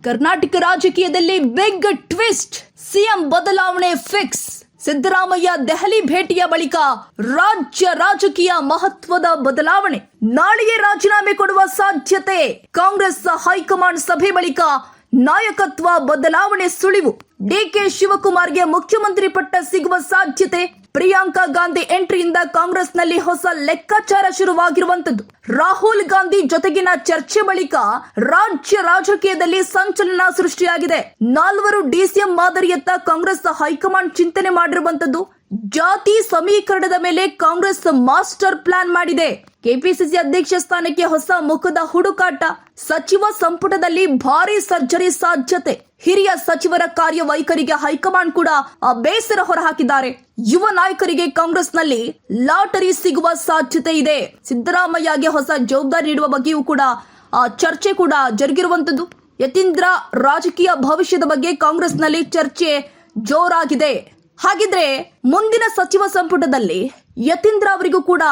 ಕರ್ನಾಟಕ ರಾಜಕೀಯದಲ್ಲಿ big twist, CM ಬದಲಾವಣೆ fix. Siddaramaiah Delhi ಭೇಟಿಯ ಬಳಿಕ ರಾಜ್ಯ ರಾಜಕೀಯ ಮಹತ್ವದ ಬದಲಾವಣೆ. ನಾಳೆಯೇ ರಾಜೀನಾಮೆ ಕೊಡುವ ಸಾಧ್ಯತೆ. ಕಾಂಗ್ರೆಸ್ ಹೈಕಮಾಂಡ್ ಸಭೆ ಬಳಿಕ ನಾಯಕತ್ವ ಬದಲಾವಣೆ ಸುಳಿವು. ಡಿಕೆ ಶಿವಕುಮಾರ್ಗೆ ಮುಖ್ಯಮಂತ್ರಿ ಪಟ್ಟ ಸಿಗುವ ಸಾಧ್ಯತೆ. ಪ್ರಿಯಾಂಕಾ ಗಾಂಧಿ ಎಂಟ್ರಿಯಿಂದ ಕಾಂಗ್ರೆಸ್ನಲ್ಲಿ ಹೊಸ ಲೆಕ್ಕಾಚಾರ ಶುರುವಾಗಿರುವಂತದ್ದು. ರಾಹುಲ್ ಗಾಂಧಿ ಜೊತೆಗಿನ ಚರ್ಚೆ ಬಳಿಕ ರಾಜ್ಯ ರಾಜಕೀಯದಲ್ಲಿ ಸಂಚಲನ ಸೃಷ್ಟಿಯಾಗಿದೆ. 4 ಡಿಸಿಎಂ ಮಾದರಿಯತ್ತ ಕಾಂಗ್ರೆಸ್ ಹೈಕಮಾಂಡ್ ಚಿಂತನೆ ಮಾಡಿರುವಂತದ್ದು. ಜಾತಿ ಸಮೀಕರಣದ ಮೇಲೆ ಕಾಂಗ್ರೆಸ್ ಮಾಸ್ಟರ್ ಪ್ಲಾನ್ ಮಾಡಿದೆ. ಕೆಪಿಸಿಸಿ ಅಧ್ಯಕ್ಷ ಸ್ಥಾನಕ್ಕೆ ಹೊಸ ಮುಖದ ಹುಡುಕಾಟ. ಸಚಿವ ಸಂಪುಟದಲ್ಲಿ ಭಾರಿ ಸರ್ಜರಿ ಸಾಧ್ಯತೆ. ಹಿರಿಯ ಸಚಿವರ ಕಾರ್ಯವೈಖರಿಗೆ ಹೈಕಮಾಂಡ್ ಕೂಡ ಬೇಸರ ಹೊರಹಾಕಿದ್ದಾರೆ. ಯುವ ನಾಯಕರಿಗೆ ಕಾಂಗ್ರೆಸ್ನಲ್ಲಿ ಲಾಟರಿ ಸಿಗುವ ಸಾಧ್ಯತೆ ಇದೆ. ಸಿದ್ದರಾಮಯ್ಯಗೆ ಹೊಸ ಜವಾಬ್ದಾರಿ ನೀಡುವ ಬಗ್ಗೆಯೂ ಕೂಡ ಚರ್ಚೆ ಕೂಡ ಜರುಗಿರುವಂತದ್ದು. ಯತೀಂದ್ರ ರಾಜಕೀಯ ಭವಿಷ್ಯದ ಬಗ್ಗೆ ಕಾಂಗ್ರೆಸ್ನಲ್ಲಿ ಚರ್ಚೆ ಜೋರಾಗಿದೆ. ಹಾಗಿದ್ರೆ ಮುಂದಿನ ಸಚಿವ ಸಂಪುಟದಲ್ಲಿ ಯತೀಂದ್ರ ಅವರಿಗೂ ಕೂಡ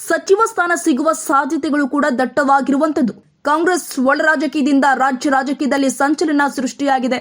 ಸಚಿವ ಸ್ಥಾನ ಸಿಗುವ ಸಾಧ್ಯತೆಗಳು ಕೂಡ ದಟ್ಟವಾಗಿರುವಂತದ್ದು. ಕಾಂಗ್ರೆಸ್ ಒಳ ರಾಜಕೀಯದಿಂದ ರಾಜ್ಯ ರಾಜಕೀಯದಲ್ಲಿ ಸಂಚಲನ ಸೃಷ್ಟಿಯಾಗಿದೆ.